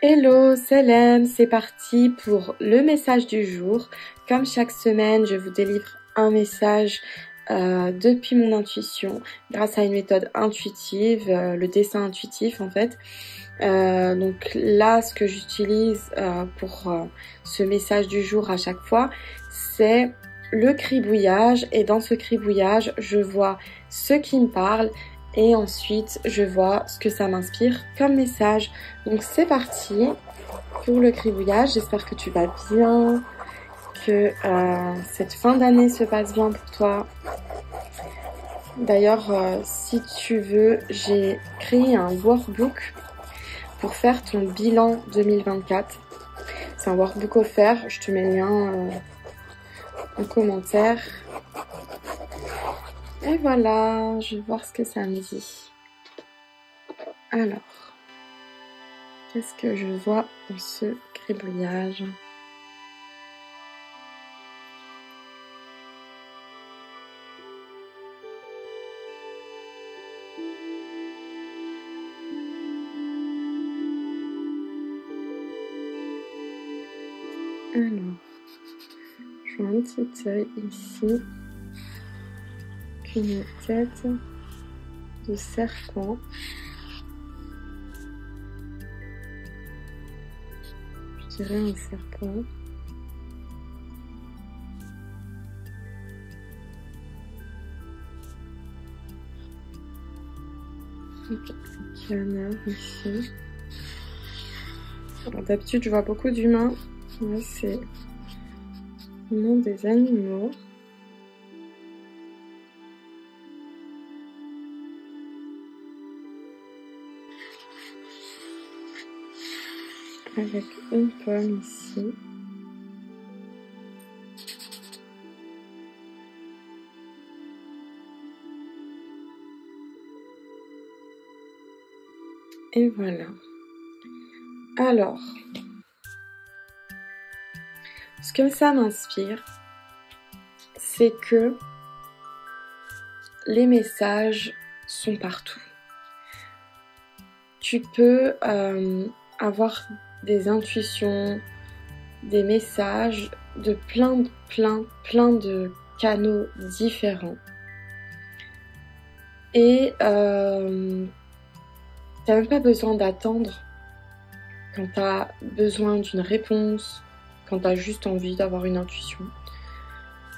Hello, c'est Lem, c'est parti pour le message du jour. Comme chaque semaine, je vous délivre un message depuis mon intuition, grâce à une méthode intuitive, le dessin intuitif en fait. Donc là, ce que j'utilise pour ce message du jour à chaque fois, c'est le cribouillage. Et dans ce cribouillage, je vois ce qui me parle. Et ensuite, je vois ce que ça m'inspire comme message. Donc c'est parti pour le cribouillage. J'espère que tu vas bien, que cette fin d'année se passe bien pour toi. D'ailleurs, si tu veux, j'ai créé un workbook pour faire ton bilan 2024. C'est un workbook offert. Je te mets le lien en commentaire. Et voilà, je vais voir ce que ça me dit. Alors, qu'est-ce que je vois dans ce cribouillage ? Alors, je vois un petit œil ici. Une tête de serpent. Je dirais un serpent. Un canard ici. Alors d'habitude je vois beaucoup d'humains. Là c'est vraiment des animaux. Avec une pomme ici. Et voilà. Alors, ce que ça m'inspire, c'est que les messages sont partout. Tu peux avoir des intuitions, des messages de plein de canaux différents. Et t'as même pas besoin d'attendre quand t'as besoin d'une réponse, quand t'as juste envie d'avoir une intuition.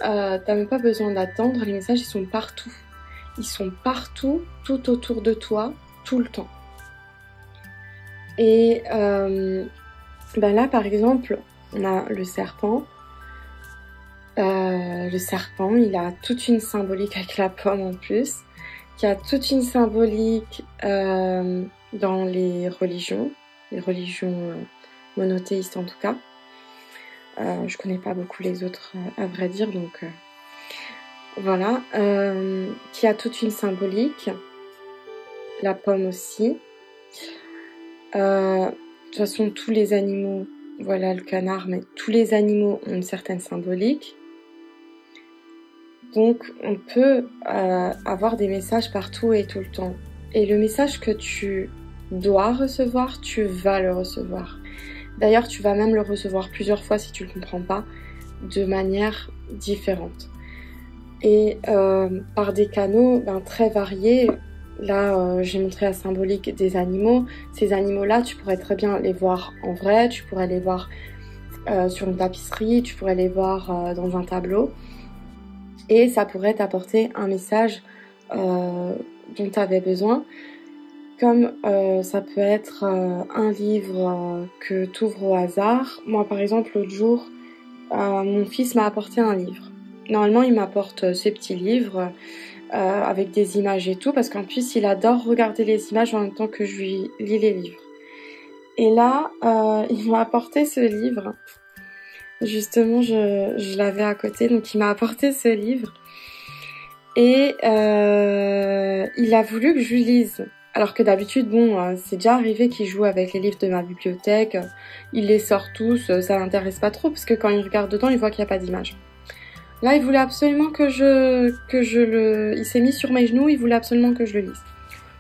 T'as même pas besoin d'attendre, les messages ils sont partout. Ils sont partout, tout autour de toi, tout le temps. Et là par exemple, on a le serpent. Le serpent, il a toute une symbolique avec la pomme en plus, qui a toute une symbolique dans les religions monothéistes en tout cas. Je connais pas beaucoup les autres à vrai dire, donc voilà, qui a toute une symbolique, la pomme aussi. De toute façon, tous les animaux, voilà le canard, mais tous les animaux ont une certaine symbolique. Donc, on peut avoir des messages partout et tout le temps. Et le message que tu dois recevoir, tu vas le recevoir. D'ailleurs, tu vas même le recevoir plusieurs fois si tu le comprends pas, de manière différente. Et par des canaux très variés. Là, j'ai montré la symbolique des animaux. Ces animaux-là, tu pourrais très bien les voir en vrai, tu pourrais les voir sur une tapisserie, tu pourrais les voir dans un tableau. Et ça pourrait t'apporter un message dont tu avais besoin. Comme ça peut être un livre que tu ouvres au hasard. Moi, par exemple, l'autre jour, mon fils m'a apporté un livre. Normalement, il m'apporte ces petits livres avec des images et tout, parce qu'en plus, il adore regarder les images en même temps que je lui lis les livres. Et là, il m'a apporté ce livre. Justement, je l'avais à côté, donc il m'a apporté ce livre. Et il a voulu que je lui lise. Alors que d'habitude, c'est déjà arrivé qu'il joue avec les livres de ma bibliothèque. Il les sort tous, ça l'intéresse pas trop, parce que quand il regarde dedans, il voit qu'il n'y a pas d'image. Là, il voulait absolument il s'est mis sur mes genoux, il voulait absolument que je le lise.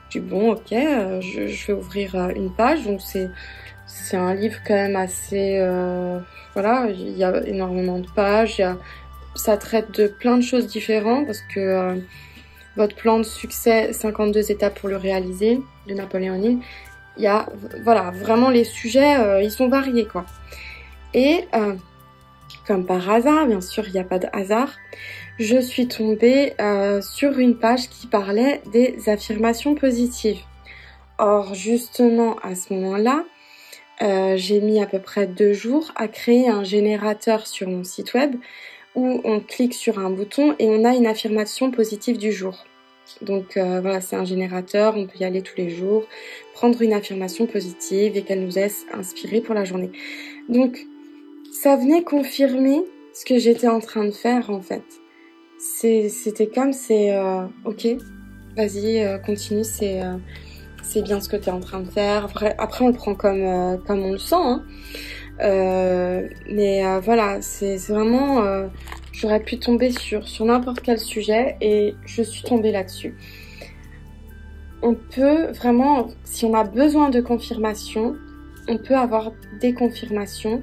J'ai dit bon, ok, je vais ouvrir une page, donc c'est C'est un livre quand même assez... voilà, il y a énormément de pages, ça traite de plein de choses différentes parce que votre plan de succès, 52 étapes pour le réaliser, de Napoléon Hill, il y a, voilà, vraiment les sujets, ils sont variés, quoi. Et, comme par hasard, bien sûr, il n'y a pas de hasard, je suis tombée sur une page qui parlait des affirmations positives. Or, justement, à ce moment-là, j'ai mis à peu près 2 jours à créer un générateur sur mon site web où on clique sur un bouton et on a une affirmation positive du jour. Donc voilà, c'est un générateur, on peut y aller tous les jours, prendre une affirmation positive et qu'elle nous laisse inspirer pour la journée. Donc ça venait confirmer ce que j'étais en train de faire en fait. C'était comme ok, vas-y, continue, c'est bien ce que tu es en train de faire. Après on le prend comme on le sent, hein. Mais voilà, c'est vraiment... j'aurais pu tomber sur n'importe quel sujet et je suis tombée là-dessus. On peut vraiment, si on a besoin de confirmation, on peut avoir des confirmations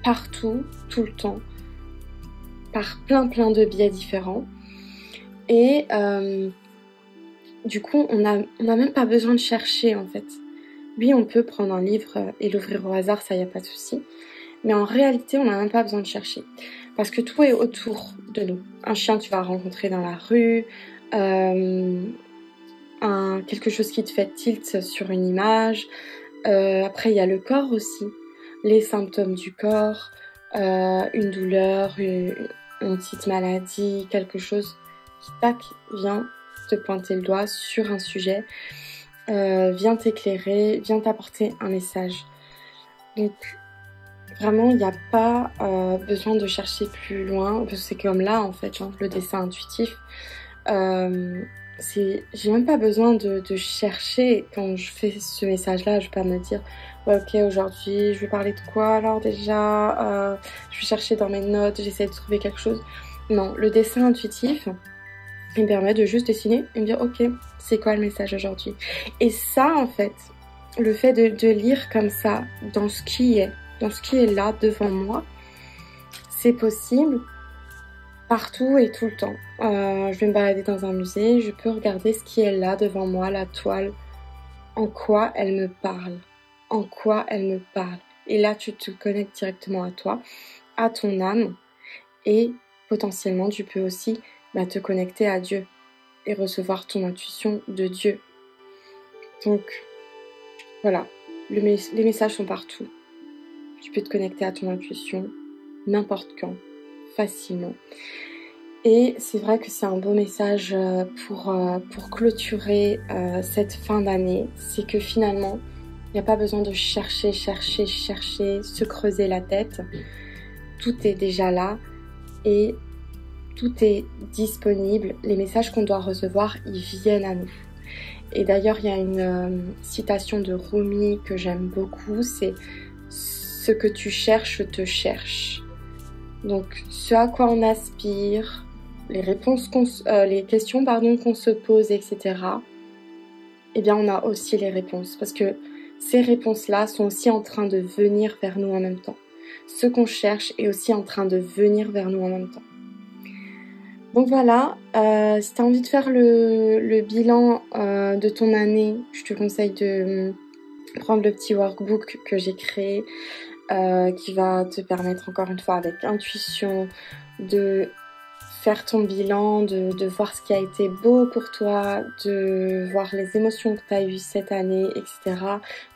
partout, tout le temps, par plein de biais différents. Et du coup, on n'a même pas besoin de chercher en fait. Oui, on peut prendre un livre et l'ouvrir au hasard, ça y a pas de souci. Mais en réalité, on n'a même pas besoin de chercher. Parce que tout est autour de nous. Un chien que tu vas rencontrer dans la rue, quelque chose qui te fait tilt sur une image. Après, il y a le corps aussi. Les symptômes du corps, une douleur, une petite maladie, quelque chose qui, tac, vient te pointer le doigt sur un sujet, vient t'éclairer, vient t'apporter un message. Donc, vraiment, il n'y a pas besoin de chercher plus loin, parce que c'est comme là, en fait, hein, le dessin intuitif. J'ai même pas besoin de chercher quand je fais ce message-là. Je vais pas me dire, ouais, ok, aujourd'hui, je vais parler de quoi alors déjà je vais chercher dans mes notes, j'essaie de trouver quelque chose. Non, le dessin intuitif, il me permet de juste dessiner et me dire, ok, c'est quoi le message aujourd'hui? Et ça, en fait, le fait de lire comme ça, dans ce qui est là devant moi, c'est possible partout et tout le temps. Je vais me balader dans un musée, je peux regarder ce qui est là devant moi, la toile, en quoi elle me parle, Et là, tu te connectes directement à toi, à ton âme, et potentiellement, tu peux aussi te connecter à Dieu et recevoir ton intuition de Dieu. Donc, voilà, les messages sont partout. Tu peux te connecter à ton intuition n'importe quand, facilement. Et c'est vrai que c'est un beau message pour clôturer cette fin d'année. C'est que finalement, il n'y a pas besoin de chercher, se creuser la tête. Tout est déjà là et tout est disponible. Les messages qu'on doit recevoir, ils viennent à nous. Et d'ailleurs, il y a une citation de Rumi que j'aime beaucoup, c'est « Ce que tu cherches te cherche ». Donc, ce à quoi on aspire, les questions qu'on se pose, etc. Eh bien, on a aussi les réponses. Parce que ces réponses-là sont aussi en train de venir vers nous en même temps. Ce qu'on cherche est aussi en train de venir vers nous en même temps. Donc voilà, si tu as envie de faire le bilan de ton année, je te conseille de prendre le petit workbook que j'ai créé, qui va te permettre encore une fois avec intuition de faire ton bilan, de voir ce qui a été beau pour toi, de voir les émotions que tu as eues cette année, etc.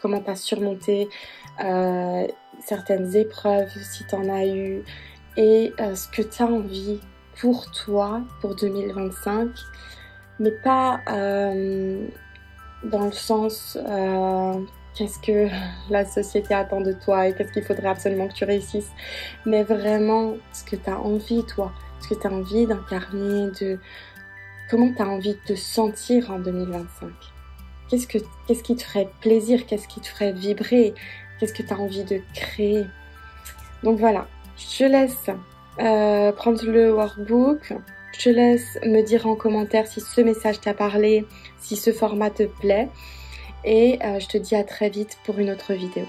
Comment tu as surmonté certaines épreuves si tu en as eu, et ce que tu as envie pour toi, pour 2025, mais pas dans le sens qu'est-ce que la société attend de toi et qu'est-ce qu'il faudrait absolument que tu réussisses, mais vraiment ce que tu as envie toi, ce que tu as envie d'incarner, comment tu as envie de te sentir en 2025. Qu'est-ce qui te ferait plaisir, qu'est-ce qui te ferait vibrer, qu'est-ce que tu as envie de créer. Donc voilà, je te laisse prendre le workbook. Je te laisse me dire en commentaire si ce message t'a parlé, si ce format te plaît. Et je te dis à très vite pour une autre vidéo.